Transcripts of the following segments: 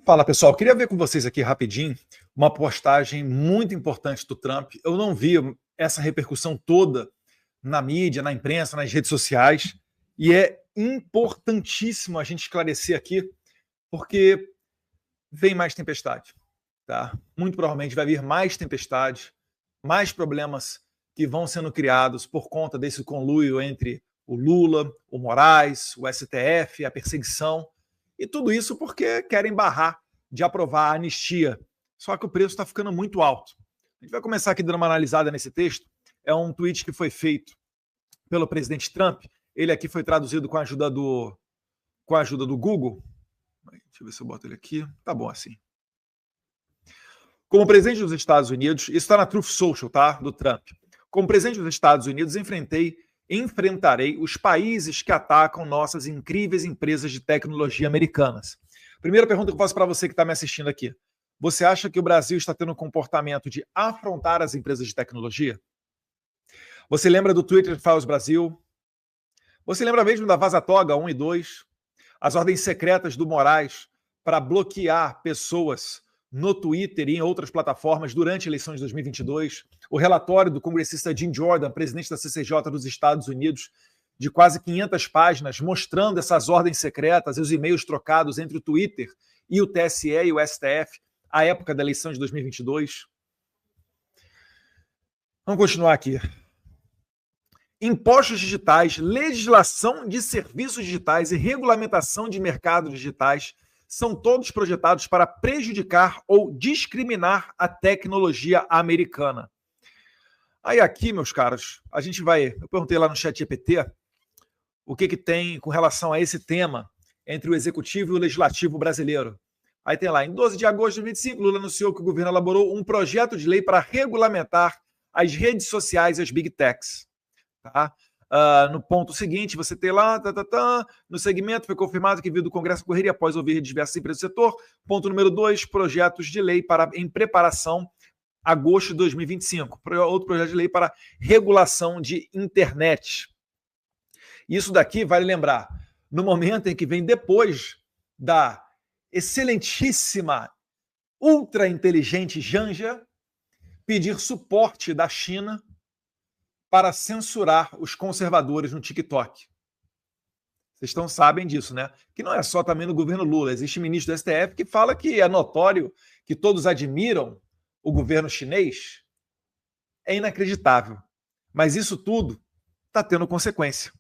Fala pessoal, queria ver com vocês aqui rapidinho uma postagem muito importante do Trump. Eu não vi essa repercussão toda na mídia, na imprensa, nas redes sociais, e é importantíssimo a gente esclarecer aqui, porque vem mais tempestade, tá? Muito provavelmente vai vir mais tempestade, mais problemas que vão sendo criados por conta desse conluio entre o Lula, o Moraes, o STF, a perseguição, e tudo isso porque querem barrar de aprovar a anistia. Só que o preço está ficando muito alto. A gente vai começar aqui dando uma analisada nesse texto. É um tweet que foi feito pelo presidente Trump. Ele aqui foi traduzido com a ajuda do Google. Deixa eu ver se eu boto ele aqui. Tá bom assim. Como presidente dos Estados Unidos, isso está na Truth Social, tá? Do Trump. Como presidente dos Estados Unidos, enfrentarei os países que atacam nossas incríveis empresas de tecnologia americanas. Primeira pergunta que eu faço para você que está me assistindo aqui. Você acha que o Brasil está tendo um comportamento de afrontar as empresas de tecnologia? Você lembra do Twitter Files Brasil? Você lembra mesmo da Vaza Toga 1 e 2? As ordens secretas do Moraes para bloquear pessoas no Twitter e em outras plataformas durante a eleição de 2022, o relatório do congressista Jim Jordan, presidente da CCJ dos Estados Unidos, de quase 500 páginas, mostrando essas ordens secretas e os e-mails trocados entre o Twitter e o TSE e o STF à época da eleição de 2022. Vamos continuar aqui. Impostos digitais, legislação de serviços digitais e regulamentação de mercados digitais são todos projetados para prejudicar ou discriminar a tecnologia americana. Aí aqui, meus caros, a gente vai... Eu perguntei lá no chat GPT o que tem com relação a esse tema entre o executivo e o legislativo brasileiro. Aí tem lá, em 12 de agosto de 2025, Lula anunciou que o governo elaborou um projeto de lei para regulamentar as redes sociais e as big techs. Tá? No ponto seguinte, você tem lá, no segmento foi confirmado que veio do Congresso correria após ouvir diversas empresas do setor. Ponto número 2, projetos de lei em preparação, agosto de 2025. Outro projeto de lei para regulação de internet. Isso daqui, vale lembrar, no momento em que vem depois da excelentíssima, ultra inteligente Janja pedir suporte da China para censurar os conservadores no TikTok. Vocês sabem disso, né? Que não é só também no governo Lula. Existe ministro do STF que fala que é notório que todos admiram o governo chinês. É inacreditável. Mas isso tudo está tendo consequência.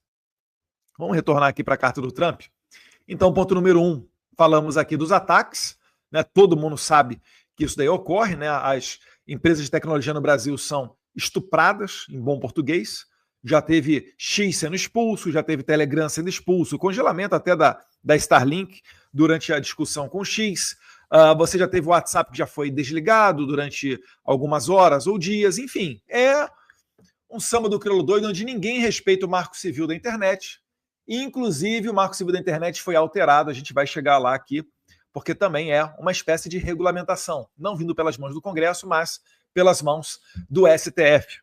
Vamos retornar aqui para a carta do Trump. Então, ponto número 1, falamos aqui dos ataques. Né? Todo mundo sabe que isso daí ocorre. Né? As empresas de tecnologia no Brasil são estupradas, em bom português. Já teve X sendo expulso, já teve Telegram sendo expulso, congelamento até da Starlink durante a discussão com X. Você já teve o WhatsApp que já foi desligado durante algumas horas ou dias. Enfim, é um samba do crioulo doido onde ninguém respeita o marco civil da internet. E, inclusive, o marco civil da internet foi alterado. A gente vai chegar lá aqui, porque também é uma espécie de regulamentação, não vindo pelas mãos do Congresso, mas pelas mãos do STF.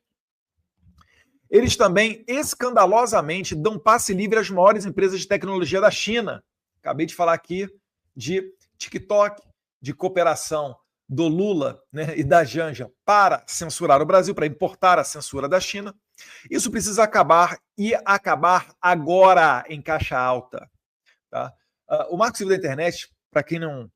Eles também escandalosamente dão passe livre às maiores empresas de tecnologia da China. Acabei de falar aqui de TikTok, de cooperação do Lula, né, e da Janja para censurar o Brasil, para importar a censura da China. Isso precisa acabar e acabar agora em caixa alta. Tá? O marco civil da internet, para quem não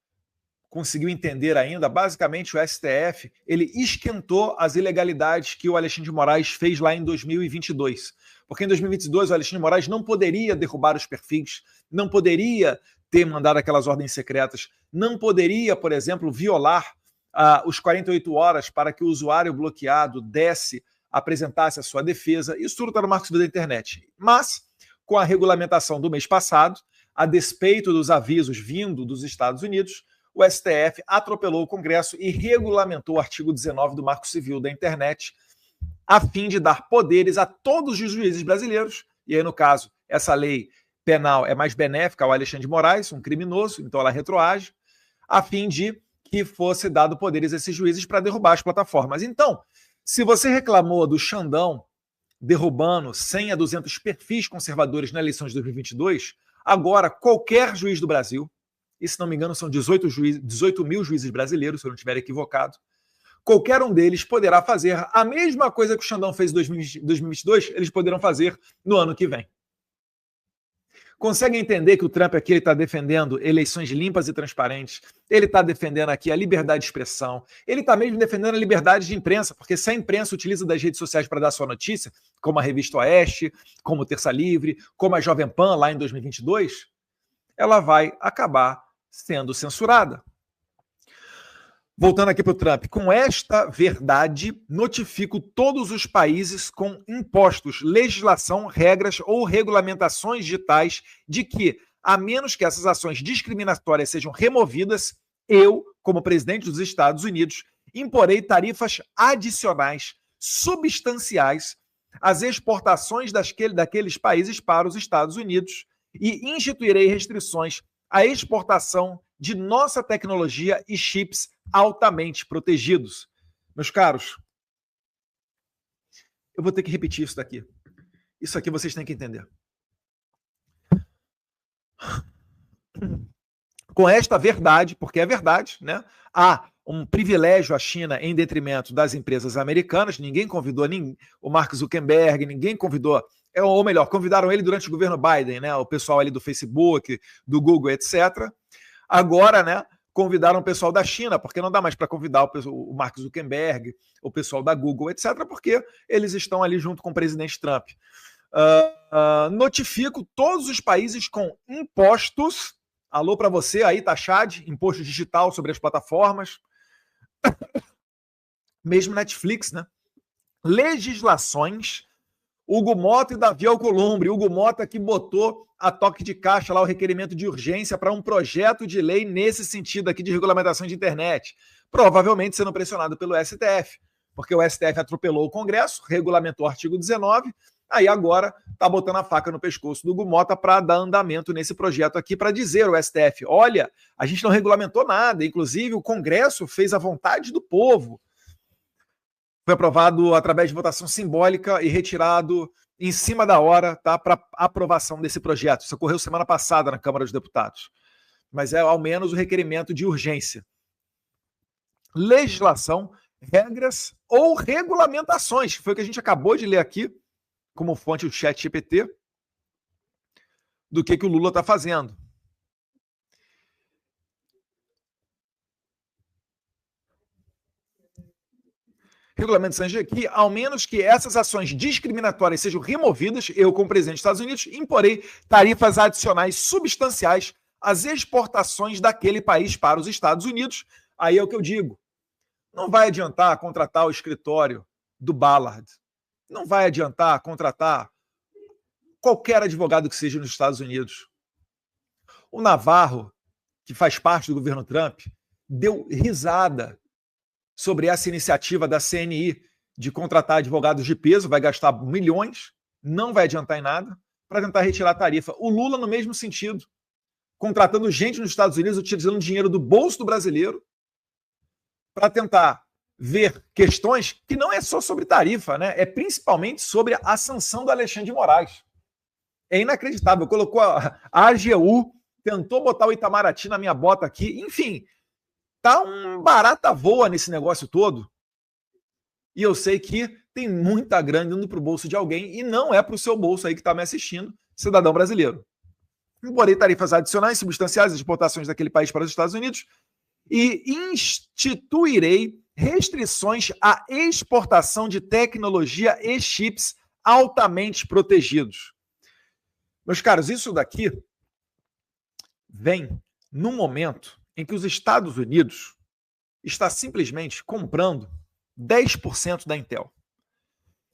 conseguiu entender ainda, basicamente o STF ele esquentou as ilegalidades que o Alexandre de Moraes fez lá em 2022. Porque em 2022 o Alexandre de Moraes não poderia derrubar os perfis, não poderia ter mandado aquelas ordens secretas, não poderia, por exemplo, violar os 48 horas para que o usuário bloqueado apresentasse a sua defesa. Isso tudo está no marco civil da internet. Mas, com a regulamentação do mês passado, a despeito dos avisos vindo dos Estados Unidos, o STF atropelou o Congresso e regulamentou o artigo 19 do Marco Civil da Internet, a fim de dar poderes a todos os juízes brasileiros, e aí, no caso, essa lei penal é mais benéfica ao Alexandre de Moraes, um criminoso, então ela retroage, a fim de que fosse dado poderes a esses juízes para derrubar as plataformas. Então, se você reclamou do Xandão derrubando 100 a 200 perfis conservadores na eleição de 2022, agora qualquer juiz do Brasil, e se não me engano são 18 mil juízes brasileiros, se eu não estiver equivocado. Qualquer um deles poderá fazer a mesma coisa que o Xandão fez em 2022, eles poderão fazer no ano que vem. Consegue entender que o Trump aqui está defendendo eleições limpas e transparentes, ele está defendendo aqui a liberdade de expressão, ele está mesmo defendendo a liberdade de imprensa, porque se a imprensa utiliza das redes sociais para dar sua notícia, como a Revista Oeste, como Terça Livre, como a Jovem Pan lá em 2022, ela vai acabar sendo censurada. Voltando aqui para o Trump, com esta verdade, notifico todos os países com impostos, legislação, regras ou regulamentações digitais de que, a menos que essas ações discriminatórias sejam removidas, eu, como presidente dos Estados Unidos, imporei tarifas adicionais, substanciais, às exportações daqueles países para os Estados Unidos e instituirei restrições à exportação de nossa tecnologia e chips altamente protegidos. Meus caros, eu vou ter que repetir isso daqui. Isso aqui vocês têm que entender. Com esta verdade, porque é verdade, né? Há um privilégio à China em detrimento das empresas americanas. Ninguém convidou o Mark Zuckerberg, ninguém convidou, ou melhor, convidaram ele durante o governo Biden, né? O pessoal ali do Facebook, do Google, etc. Agora, né? Convidaram o pessoal da China, porque não dá mais para convidar o Mark Zuckerberg, o pessoal da Google, etc., porque eles estão ali junto com o presidente Trump. Notifico todos os países com impostos. Alô para você aí, Taxad, imposto digital sobre as plataformas. Mesmo Netflix, né? Legislações. Hugo Mota e Davi Alcolumbre. Hugo Mota que botou a toque de caixa lá o requerimento de urgência para um projeto de lei nesse sentido aqui de regulamentação de internet. Provavelmente sendo pressionado pelo STF, porque o STF atropelou o Congresso, regulamentou o artigo 19, aí agora está botando a faca no pescoço do Hugo Mota para dar andamento nesse projeto aqui, para dizer ao STF, olha, a gente não regulamentou nada, inclusive o Congresso fez a vontade do povo. Foi aprovado através de votação simbólica e retirado em cima da hora, tá, para aprovação desse projeto. Isso ocorreu semana passada na Câmara dos Deputados. Mas é ao menos o requerimento de urgência. Legislação, regras ou regulamentações, que foi o que a gente acabou de ler aqui, como fonte do ChatGPT, do que o Lula está fazendo. Regulamentações que, ao menos que essas ações discriminatórias sejam removidas, eu, como presidente dos Estados Unidos, imporei tarifas adicionais substanciais às exportações daquele país para os Estados Unidos. Aí é o que eu digo. Não vai adiantar contratar o escritório do Ballard. Não vai adiantar contratar qualquer advogado que seja nos Estados Unidos. O Navarro, que faz parte do governo Trump, deu risada sobre essa iniciativa da CNI de contratar advogados de peso, vai gastar milhões, não vai adiantar em nada, para tentar retirar a tarifa. O Lula, no mesmo sentido, contratando gente nos Estados Unidos, utilizando dinheiro do bolso do brasileiro, para tentar ver questões que não é só sobre tarifa, né? É principalmente sobre a sanção do Alexandre de Moraes. É inacreditável. Colocou a AGU, tentou botar o Itamaraty na minha bota aqui, enfim, tá um barata voa nesse negócio todo. E eu sei que tem muita grana indo para o bolso de alguém e não é para o seu bolso aí que está me assistindo, cidadão brasileiro. Imporei tarifas adicionais substanciais às exportações daquele país para os Estados Unidos e instituirei restrições à exportação de tecnologia e chips altamente protegidos. Meus caros, isso daqui vem num momento em que os Estados Unidos está simplesmente comprando 10% da Intel.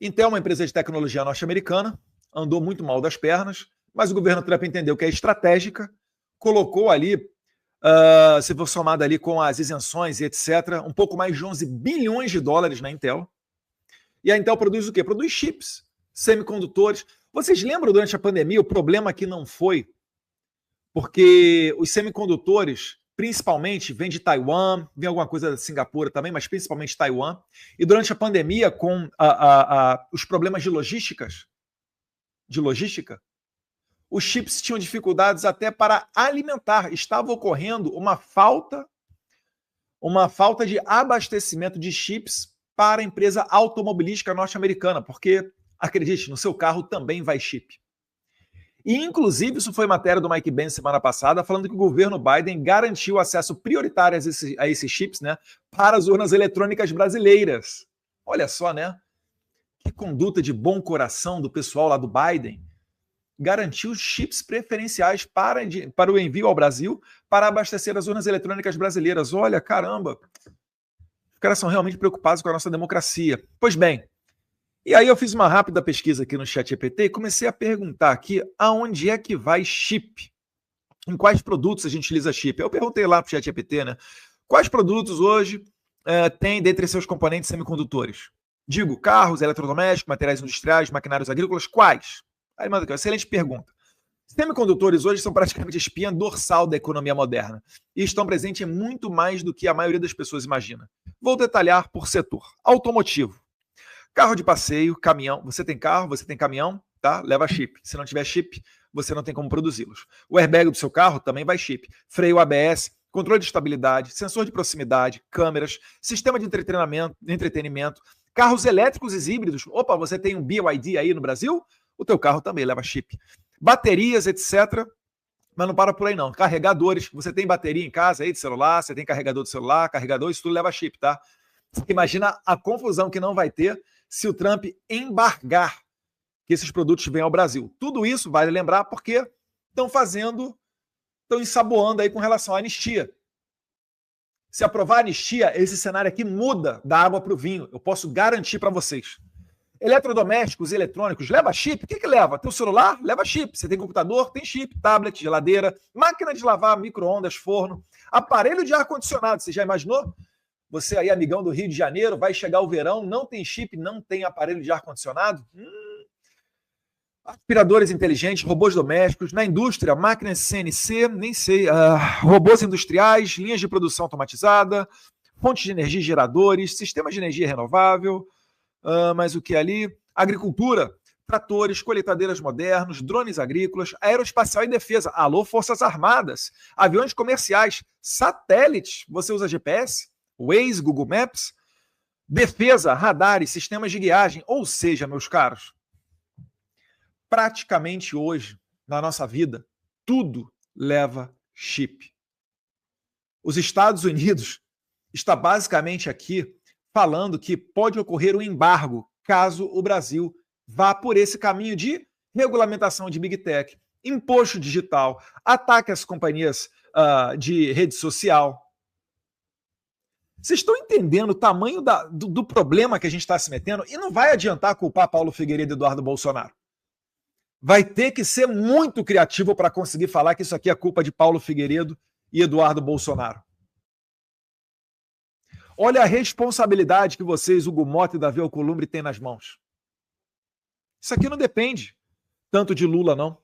Intel é uma empresa de tecnologia norte-americana, andou muito mal das pernas, mas o governo Trump entendeu que é estratégica, colocou ali, se for somado ali com as isenções e etc., um pouco mais de 11 bilhões de dólares na Intel. E a Intel produz o quê? Produz chips, semicondutores. Vocês lembram durante a pandemia o problema que não foi porque os semicondutores principalmente vem de Taiwan, vem alguma coisa da Singapura também, mas principalmente Taiwan. E durante a pandemia, com os problemas de logística, os chips tinham dificuldades até para alimentar. Estava ocorrendo uma falta de abastecimento de chips para a empresa automobilística norte-americana, porque, acredite, no seu carro também vai chip. E, inclusive, isso foi matéria do Mike Pence semana passada, falando que o governo Biden garantiu acesso prioritário a esses chips, né, para as urnas eletrônicas brasileiras. Olha só, né? Que conduta de coração do pessoal lá do Biden. Garantiu chips preferenciais para o envio ao Brasil para abastecer as urnas eletrônicas brasileiras. Olha, caramba! Os caras são realmente preocupados com a nossa democracia. Pois bem, e aí eu fiz uma rápida pesquisa aqui no ChatGPT e comecei a perguntar aqui aonde é que vai chip? Em quais produtos a gente utiliza chip? Eu perguntei lá para o ChatGPT, né? Quais produtos hoje tem dentre seus componentes semicondutores? Digo, carros, eletrodomésticos, materiais industriais, maquinários agrícolas, quais? Aí manda aqui, excelente pergunta. Semicondutores hoje são praticamente a espinha dorsal da economia moderna e estão presentes em muito mais do que a maioria das pessoas imagina. Vou detalhar por setor. Automotivo. Carro de passeio, caminhão. Você tem carro, você tem caminhão, tá? Leva chip. Se não tiver chip, você não tem como produzi-los. O airbag do seu carro também vai chip. Freio ABS, controle de estabilidade, sensor de proximidade, câmeras, sistema de entretenimento, carros elétricos e híbridos. Opa, você tem um BYD aí no Brasil? O teu carro também leva chip. Baterias, etc. Mas não para por aí não. Carregadores. Você tem bateria em casa aí de celular, você tem carregador de celular, carregador, isso tudo leva chip, tá? Imagina a confusão que não vai ter se o Trump embargar que esses produtos venham ao Brasil. Tudo isso, vale lembrar, porque estão ensaboando aí com relação à anistia. Se aprovar a anistia, esse cenário aqui muda da água para o vinho. Eu posso garantir para vocês. Eletrodomésticos, eletrônicos, leva chip? O que leva? Teu celular? Leva chip. Você tem computador? Tem chip. Tablet, geladeira, máquina de lavar, micro-ondas, forno, aparelho de ar-condicionado. Você já imaginou? Você aí, amigão do Rio de Janeiro, vai chegar o verão, não tem chip, não tem aparelho de ar-condicionado? Aspiradores inteligentes, robôs domésticos, na indústria, máquinas CNC, nem sei, robôs industriais, linhas de produção automatizada, fontes de energia e geradores, sistemas de energia renovável, mas o que ali? Agricultura, tratores, colheitadeiras modernos, drones agrícolas, aeroespacial e defesa, alô, Forças Armadas, aviões comerciais, satélites, você usa GPS, Waze, Google Maps, defesa, radares, sistemas de guiagem, ou seja, meus caros, praticamente hoje, na nossa vida, tudo leva chip. Os Estados Unidos está basicamente aqui falando que pode ocorrer um embargo caso o Brasil vá por esse caminho de regulamentação de Big Tech, imposto digital, ataque às companhias de rede social. Vocês estão entendendo o tamanho do problema que a gente está se metendo? E não vai adiantar culpar Paulo Figueiredo e Eduardo Bolsonaro. Vai ter que ser muito criativo para conseguir falar que isso aqui é culpa de Paulo Figueiredo e Eduardo Bolsonaro. Olha a responsabilidade que vocês, Hugo Mota e Davi Alcolumbre, têm nas mãos. Isso aqui não depende tanto de Lula, não.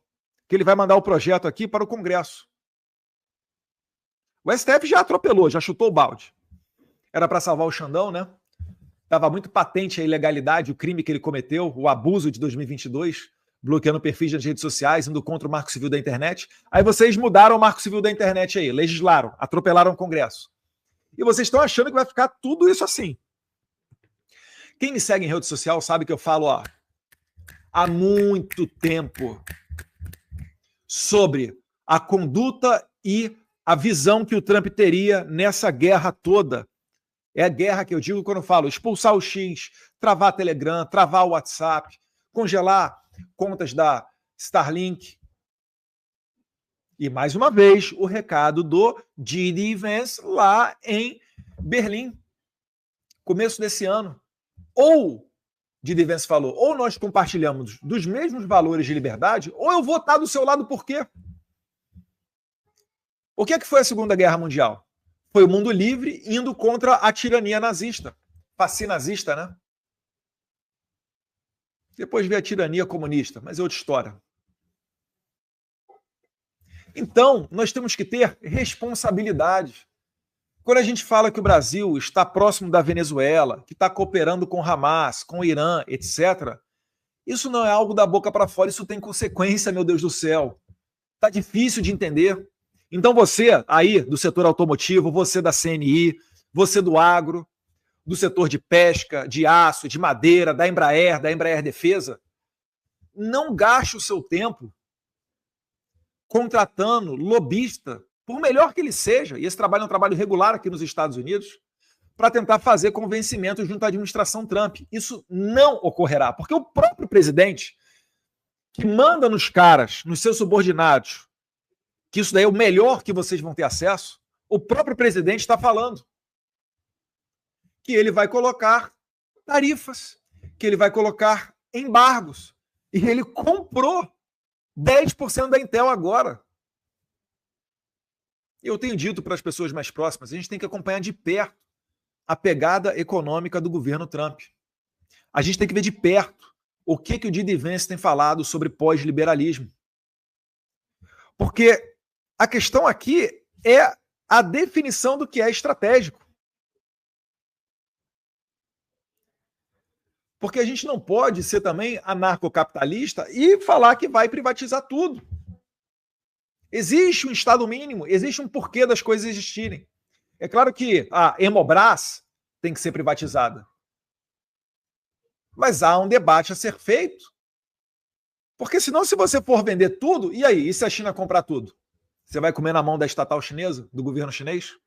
Que ele vai mandar o projeto aqui para o Congresso. O STF já atropelou, já chutou o balde. Era para salvar o Xandão, né? Estava muito patente a ilegalidade, o crime que ele cometeu, o abuso de 2022, bloqueando perfis nas redes sociais, indo contra o Marco Civil da Internet. Aí vocês mudaram o Marco Civil da Internet aí, legislaram, atropelaram o Congresso. E vocês estão achando que vai ficar tudo isso assim. Quem me segue em rede social sabe que eu falo há muito tempo sobre a conduta e a visão que o Trump teria nessa guerra toda. É a guerra que eu digo quando eu falo expulsar o X, travar a Telegram, travar o WhatsApp, congelar contas da Starlink. E, mais uma vez, o recado do J.D. Vance lá em Berlim, começo desse ano. Ou, J.D. Vance falou, ou nós compartilhamos dos mesmos valores de liberdade, ou eu vou estar do seu lado por quê? O que é que foi a Segunda Guerra Mundial? Foi o mundo livre indo contra a tirania nazista, fascinazista, né? Depois veio a tirania comunista, mas é outra história. Então, nós temos que ter responsabilidade. Quando a gente fala que o Brasil está próximo da Venezuela, que está cooperando com o Hamas, com o Irã, etc., Isso não é algo da boca para fora, isso tem consequência, meu Deus do céu. Tá difícil de entender. Então você aí do setor automotivo, você da CNI, você do agro, do setor de pesca, de aço, de madeira, da Embraer Defesa, não gaste o seu tempo contratando lobista, por melhor que ele seja, e esse trabalho é um trabalho regular aqui nos Estados Unidos, para tentar fazer convencimento junto à administração Trump. Isso não ocorrerá, porque o próprio presidente, que manda nos caras, nos seus subordinados, que isso daí é o melhor que vocês vão ter acesso, o próprio presidente está falando que ele vai colocar tarifas, que ele vai colocar embargos. E ele comprou 10% da Intel agora. Eu tenho dito para as pessoas mais próximas, a gente tem que acompanhar de perto a pegada econômica do governo Trump. A gente tem que ver de perto o que o J.D. Vance tem falado sobre pós-liberalismo. Porque a questão aqui é a definição do que é estratégico. Porque a gente não pode ser também anarcocapitalista e falar que vai privatizar tudo. Existe um Estado mínimo, existe um porquê das coisas existirem. É claro que a Hemobras tem que ser privatizada. Mas há um debate a ser feito. Porque senão, se você for vender tudo, e aí? E se a China comprar tudo? Você vai comer na mão da estatal chinesa, do governo chinês?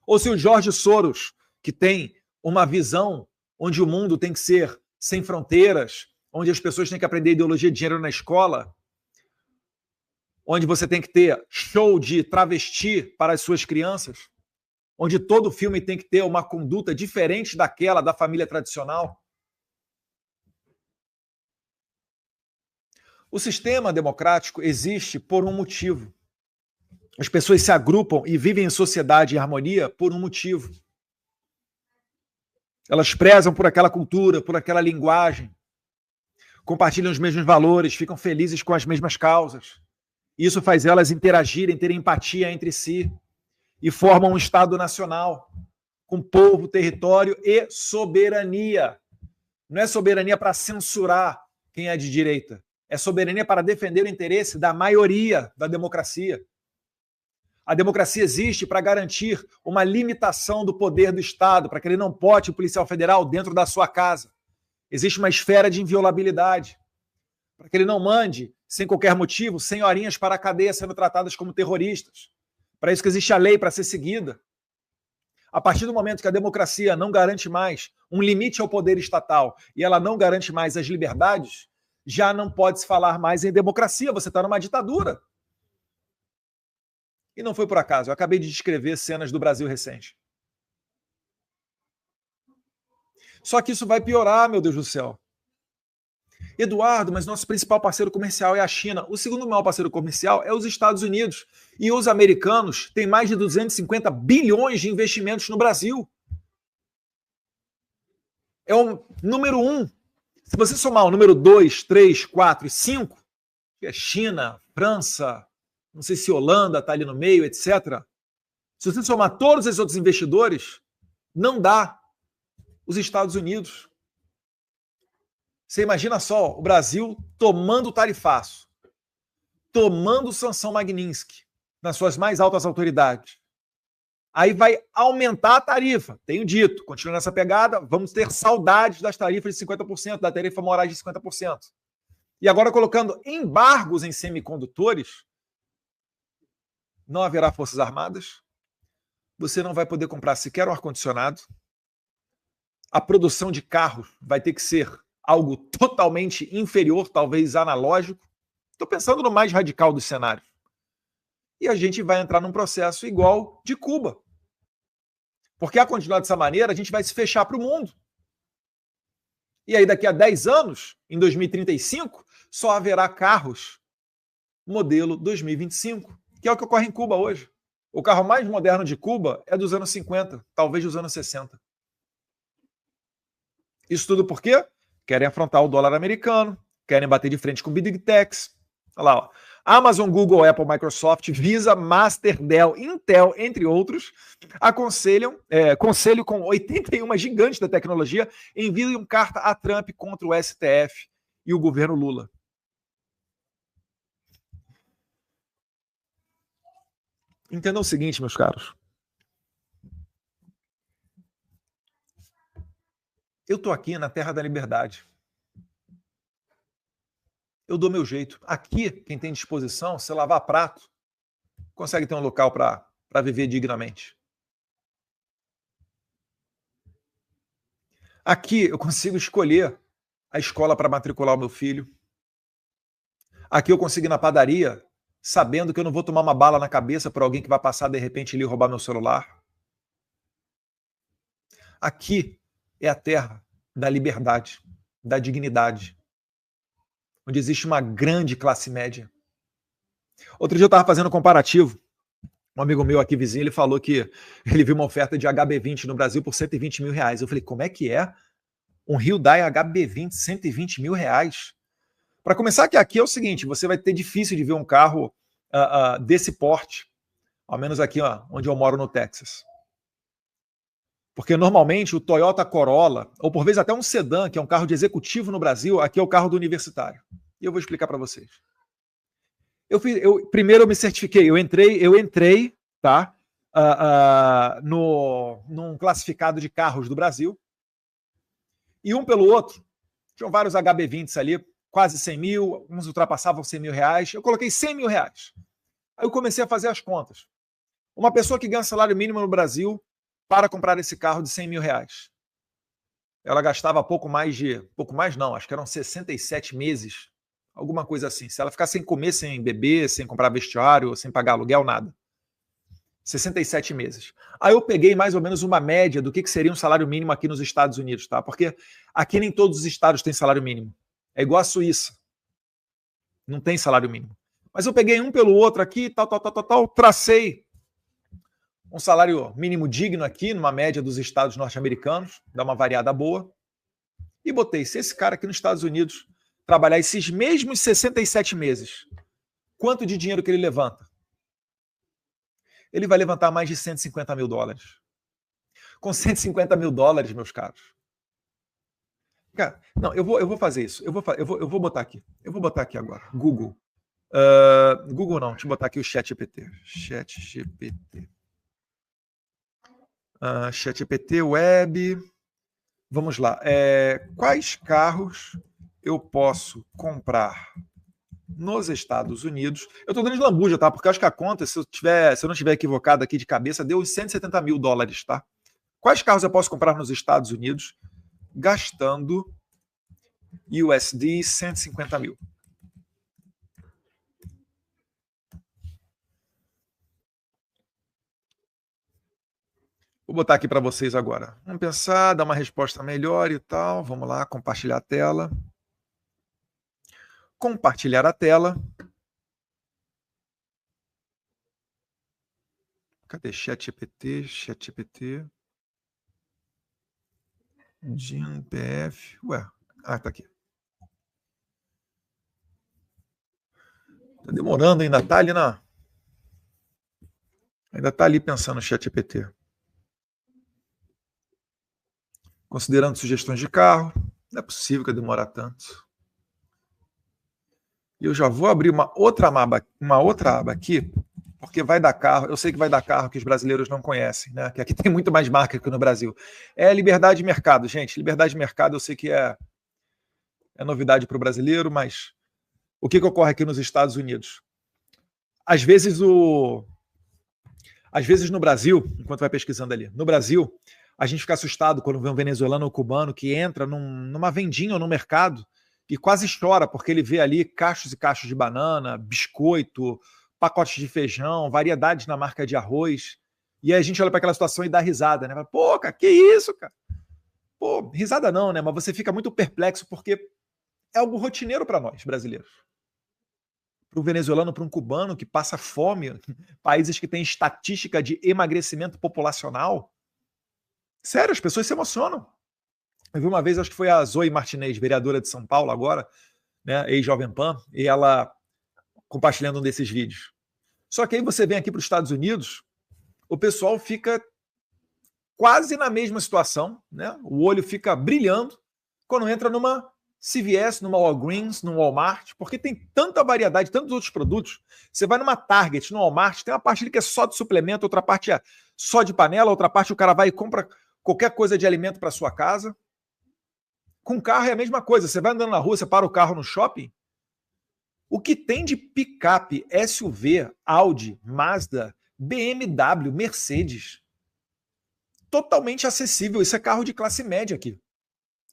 Ou se o George Soros, que tem uma visão onde o mundo tem que ser sem fronteiras, onde as pessoas têm que aprender ideologia de gênero na escola, onde você tem que ter show de travesti para as suas crianças, onde todo filme tem que ter uma conduta diferente daquela da família tradicional. O sistema democrático existe por um motivo. As pessoas se agrupam e vivem em sociedade e harmonia por um motivo. Elas prezam por aquela cultura, por aquela linguagem, compartilham os mesmos valores, ficam felizes com as mesmas causas. Isso faz elas interagirem, terem empatia entre si e formam um Estado nacional com povo, território e soberania. Não é soberania para censurar quem é de direita, é soberania para defender o interesse da maioria da democracia. A democracia existe para garantir uma limitação do poder do Estado, para que ele não pote o policial federal dentro da sua casa. Existe uma esfera de inviolabilidade, para que ele não mande, sem qualquer motivo, senhorinhas para a cadeia sendo tratadas como terroristas. Para isso que existe a lei para ser seguida. A partir do momento que a democracia não garante mais um limite ao poder estatal e ela não garante mais as liberdades, já não pode se falar mais em democracia, você está numa ditadura. E não foi por acaso, eu acabei de descrever cenas do Brasil recente. Só que isso vai piorar, meu Deus do céu. Eduardo, mas nosso principal parceiro comercial é a China. O segundo maior parceiro comercial é os Estados Unidos. E os americanos têm mais de 250 bilhões de investimentos no Brasil. É o número 1. Se você somar o número 2, 3, 4 e 5, que é China, França, não sei se Holanda está ali no meio, etc. Se você somar todos esses outros investidores, não dá os Estados Unidos. Você imagina só o Brasil tomando tarifaço, tomando sanção Magnitsky nas suas mais altas autoridades. Aí vai aumentar a tarifa. Tenho dito, continuando nessa pegada, vamos ter saudades das tarifas de 50%, da tarifa morais de 50%. E agora colocando embargos em semicondutores, não haverá forças armadas, você não vai poder comprar sequer um ar-condicionado, a produção de carros vai ter que ser algo totalmente inferior, talvez analógico. Estou pensando no mais radical dos cenários. E a gente vai entrar num processo igual de Cuba. Porque a continuar dessa maneira, a gente vai se fechar para o mundo. E aí daqui a 10 anos, em 2035, só haverá carros modelo 2025, que é o que ocorre em Cuba hoje. O carro mais moderno de Cuba é dos anos 50, talvez dos anos 60. Isso tudo por quê? Querem afrontar o dólar americano, querem bater de frente com o Big Techs. Olha lá, ó. Amazon, Google, Apple, Microsoft, Visa, Master, Dell, Intel, entre outros, conselho com 81 gigantes da tecnologia enviam carta a Trump contra o STF e o governo Lula. Entendam o seguinte, meus caros. Eu estou aqui na terra da liberdade. Eu dou meu jeito. Aqui, quem tem disposição, se lavar prato, consegue ter um local para viver dignamente. Aqui eu consigo escolher a escola para matricular o meu filho. Aqui eu consigo ir na padaria sabendo que eu não vou tomar uma bala na cabeça por alguém que vai passar de repente ali e roubar meu celular. Aqui é a terra da liberdade, da dignidade, onde existe uma grande classe média. Outro dia eu estava fazendo um comparativo. Um amigo meu aqui, vizinho, ele falou que ele viu uma oferta de HB20 no Brasil por 120 mil reais. Eu falei, como é que é? Um Hyundai HB20, 120 mil reais? Para começar, que aqui é o seguinte, você vai ter difícil de ver um carro desse porte, ao menos aqui onde eu moro no Texas. Porque normalmente o Toyota Corolla, ou por vezes até um sedã, que é um carro de executivo no Brasil, aqui é o carro do universitário. E eu vou explicar para vocês. Primeiro eu me certifiquei, eu entrei, tá? Num classificado de carros do Brasil. E um pelo outro, tinham vários HB20s ali, quase 100 mil, uns ultrapassavam 100 mil reais. Eu coloquei 100 mil reais. Aí eu comecei a fazer as contas. Uma pessoa que ganha salário mínimo no Brasil para comprar esse carro de 100 mil reais. Ela gastava pouco mais não, acho que eram 67 meses, alguma coisa assim. Se ela ficar sem comer, sem beber, sem comprar vestuário, sem pagar aluguel, nada. 67 meses. Aí eu peguei mais ou menos uma média do que seria um salário mínimo aqui nos Estados Unidos, tá? Porque aqui nem todos os estados têm salário mínimo. É igual a Suíça. Não tem salário mínimo. Mas eu peguei um pelo outro aqui, tal, tracei um salário mínimo digno aqui, numa média dos estados norte-americanos, dá uma variada boa, e botei, se esse cara aqui nos Estados Unidos trabalhar esses mesmos 67 meses, quanto de dinheiro que ele levanta? Ele vai levantar mais de 150 mil dólares. Com 150 mil dólares, meus caros. Cara, não, eu vou fazer isso. Eu vou botar aqui. Eu vou botar aqui agora. Google. Google não, deixa eu botar aqui o ChatGPT. ChatGPT. ChatGPT, web. Vamos lá. Quais carros eu posso comprar nos Estados Unidos? Eu estou dando de lambuja, tá? Porque eu acho que a conta, se eu não estiver equivocado aqui de cabeça, deu uns 170 mil dólares, tá? Quais carros eu posso comprar nos Estados Unidos gastando USD 150 mil? Vou botar aqui para vocês agora. Vamos pensar, dar uma resposta melhor e tal. Vamos lá, compartilhar a tela. Compartilhar a tela. Cadê ChatGPT? ChatGPT. Jean PF. Ué, tá aqui. Tá demorando ainda, tá ali ainda tá ali pensando no ChatGPT. Considerando sugestões de carro, não é possível que demore tanto. E eu já vou abrir uma outra aba aqui, porque vai dar carro, eu sei que vai dar carro que os brasileiros não conhecem, né? Que aqui tem muito mais marca que no Brasil. É liberdade de mercado, gente. Liberdade de mercado eu sei que é novidade para o brasileiro, mas o que ocorre aqui nos Estados Unidos? Às vezes no Brasil, enquanto vai pesquisando ali, no Brasil, a gente fica assustado quando vê um venezuelano ou cubano que entra numa vendinha ou no mercado e quase chora porque ele vê ali cachos e cachos de banana, biscoito, pacotes de feijão, variedades na marca de arroz. E aí a gente olha para aquela situação e dá risada, né? Pô, cara, que isso, cara? Pô, risada não, né? Mas você fica muito perplexo porque é algo rotineiro para nós, brasileiros. Para um venezuelano, para um cubano que passa fome, países que têm estatística de emagrecimento populacional. Sério, as pessoas se emocionam. Eu vi uma vez, acho que foi a Zoe Martinez, vereadora de São Paulo agora, né, ex-Jovem Pan, e ela compartilhando um desses vídeos. Só que aí você vem aqui para os Estados Unidos, o pessoal fica quase na mesma situação, né? O olho fica brilhando quando entra numa se viesse numa Walgreens, no Walmart, porque tem tanta variedade, tantos outros produtos. Você vai numa Target, no Walmart, tem uma parte ali que é só de suplemento, outra parte é só de panela, outra parte o cara vai e compra qualquer coisa de alimento para sua casa. Com carro é a mesma coisa. Você vai andando na rua, você para o carro no shopping. O que tem de picape, SUV, Audi, Mazda, BMW, Mercedes, totalmente acessível. Isso é carro de classe média aqui.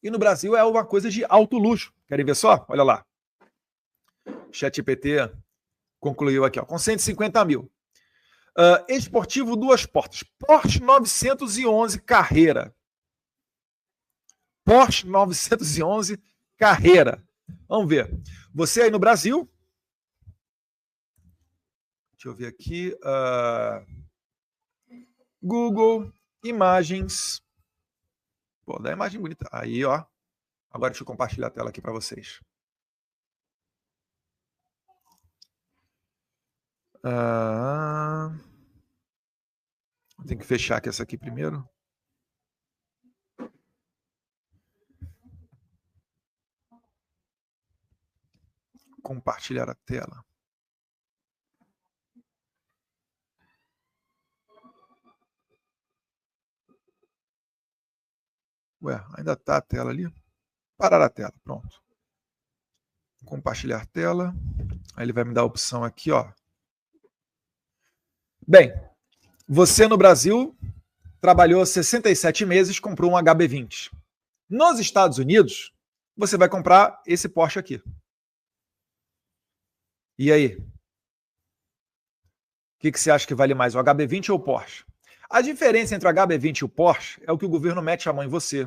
E no Brasil é uma coisa de alto luxo. Querem ver só? Olha lá. ChatGPT concluiu aqui, ó, com 150 mil. Esportivo duas portas. Porsche 911 Carreira. Porsche 911 Carreira. Vamos ver. Você aí no Brasil. Deixa eu ver aqui. Google Imagens. Pô, dá imagem bonita. Aí, ó. Agora deixa eu compartilhar a tela aqui para vocês. Tem que fechar aqui essa aqui primeiro. Compartilhar a tela. Ué, ainda tá a tela ali? Parar a tela, pronto. Compartilhar tela. Aí ele vai me dar a opção aqui, ó. Bem, você no Brasil trabalhou 67 meses, comprou um HB20. Nos Estados Unidos, você vai comprar esse Porsche aqui. E aí? O que você acha que vale mais, o HB20 ou o Porsche? A diferença entre o HB20 e o Porsche é o que o governo mete a mão em você.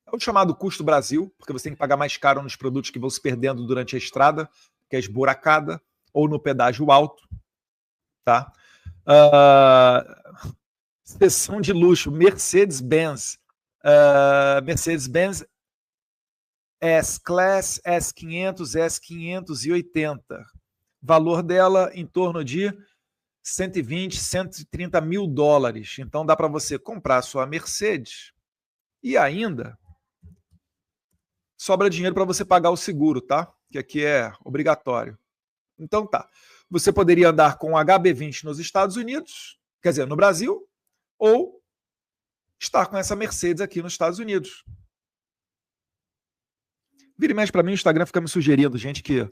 É o chamado custo Brasil, porque você tem que pagar mais caro nos produtos que vão se perdendo durante a estrada, que é esburacada, ou no pedágio alto. Tá? Seção de luxo, Mercedes-Benz. Mercedes-Benz S-Class, S500, S580. Valor dela em torno de 120, 130 mil dólares. Então dá para você comprar a sua Mercedes e ainda sobra dinheiro para você pagar o seguro, tá? Que aqui é obrigatório. Então tá. Você poderia andar com o HB20 nos Estados Unidos, quer dizer, no Brasil, ou estar com essa Mercedes aqui nos Estados Unidos. Vira e mexe para mim, o Instagram fica me sugerindo gente que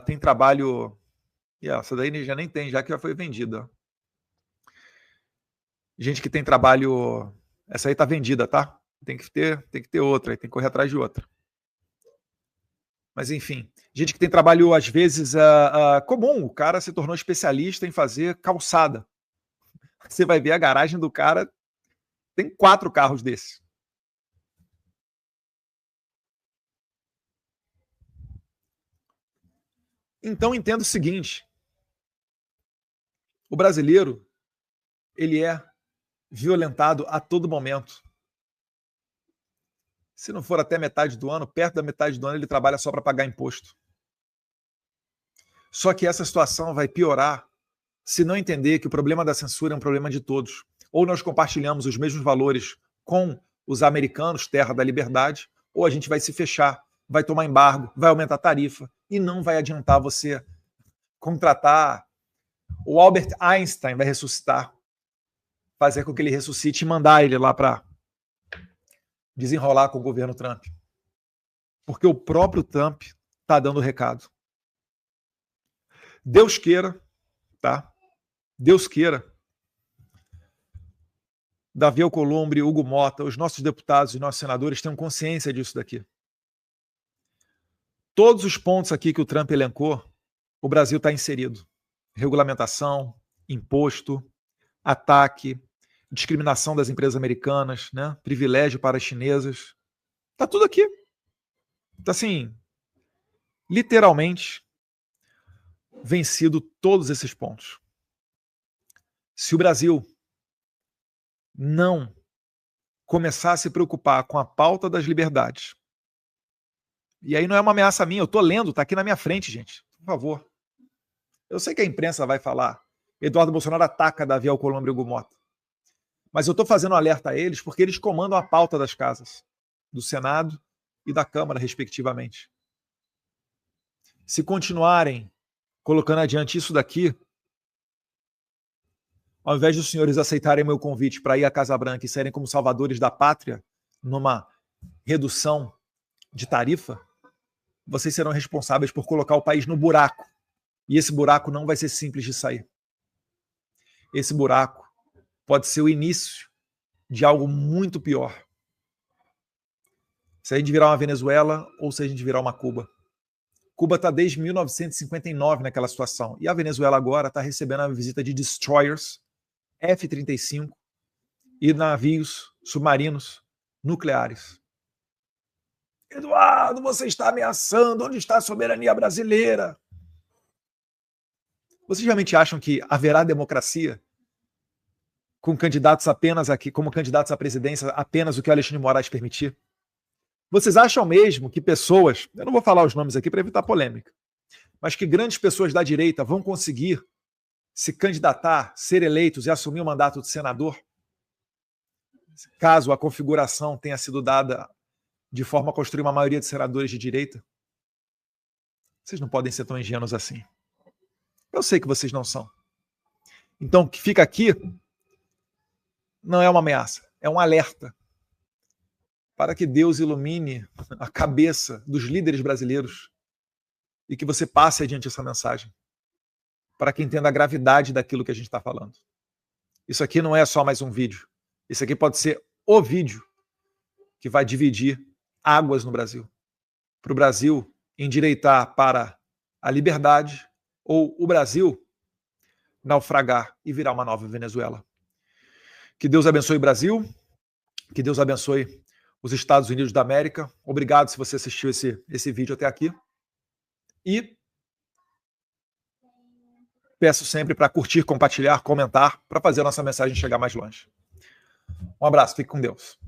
tem trabalho. E essa daí já nem tem, já que já foi vendida. Gente que tem trabalho. Essa aí tá vendida, tá? Tem que ter outra, tem que correr atrás de outra. Mas enfim, gente que tem trabalho, às vezes, comum. O cara se tornou especialista em fazer calçada. Você vai ver a garagem do cara, tem 4 carros desses. Então entenda o seguinte: o brasileiro, ele é violentado a todo momento. Se não for até metade do ano, perto da metade do ano, ele trabalha só para pagar imposto. Só que essa situação vai piorar se não entender que o problema da censura é um problema de todos. Ou nós compartilhamos os mesmos valores com os americanos, terra da liberdade, ou a gente vai se fechar, vai tomar embargo, vai aumentar a tarifa e não vai adiantar você contratar. O Albert Einstein vai ressuscitar, fazer com que ele ressuscite e mandar ele lá para desenrolar com o governo Trump. Porque o próprio Trump está dando o recado. Deus queira, tá? Deus queira. Davi Alcolumbre, Hugo Mota, os nossos deputados e nossos senadores tenham consciência disso daqui. Todos os pontos aqui que o Trump elencou, o Brasil está inserido. Regulamentação, imposto, ataque, discriminação das empresas americanas, né? Privilégio para as chinesas. Está tudo aqui. Está assim, literalmente vencido todos esses pontos. Se o Brasil não começar a se preocupar com a pauta das liberdades, e aí não é uma ameaça minha, eu estou lendo, está aqui na minha frente, gente, por favor. Eu sei que a imprensa vai falar, Eduardo Bolsonaro ataca Davi Alcolumbre e Hugo Mota, mas eu estou fazendo um alerta a eles porque eles comandam a pauta das casas, do Senado e da Câmara, respectivamente. Se continuarem colocando adiante isso daqui, ao invés dos senhores aceitarem meu convite para ir à Casa Branca e serem como salvadores da pátria numa redução de tarifa, vocês serão responsáveis por colocar o país no buraco. E esse buraco não vai ser simples de sair. Esse buraco pode ser o início de algo muito pior. Se a gente virar uma Venezuela ou se a gente virar uma Cuba. Cuba está desde 1959 naquela situação. E a Venezuela agora está recebendo a visita de destroyers, F-35 e navios submarinos nucleares. Eduardo, você está ameaçando. Onde está a soberania brasileira? Vocês realmente acham que haverá democracia com candidatos apenas aqui, como candidatos à presidência, apenas o que o Alexandre de Moraes permitir? Vocês acham mesmo que pessoas, eu não vou falar os nomes aqui para evitar polêmica, mas que grandes pessoas da direita vão conseguir se candidatar, ser eleitos e assumir o mandato de senador, caso a configuração tenha sido dada de forma a construir uma maioria de senadores de direita? Vocês não podem ser tão ingênuos assim. Eu sei que vocês não são. Então, o que fica aqui não é uma ameaça, é um alerta para que Deus ilumine a cabeça dos líderes brasileiros e que você passe adiante essa mensagem, para que entenda a gravidade daquilo que a gente está falando. Isso aqui não é só mais um vídeo. Isso aqui pode ser o vídeo que vai dividir águas no Brasil. Para o Brasil endireitar para a liberdade ou o Brasil naufragar e virar uma nova Venezuela. Que Deus abençoe o Brasil, que Deus abençoe os Estados Unidos da América. Obrigado se você assistiu esse vídeo até aqui. E peço sempre para curtir, compartilhar, comentar, para fazer a nossa mensagem chegar mais longe. Um abraço, fique com Deus.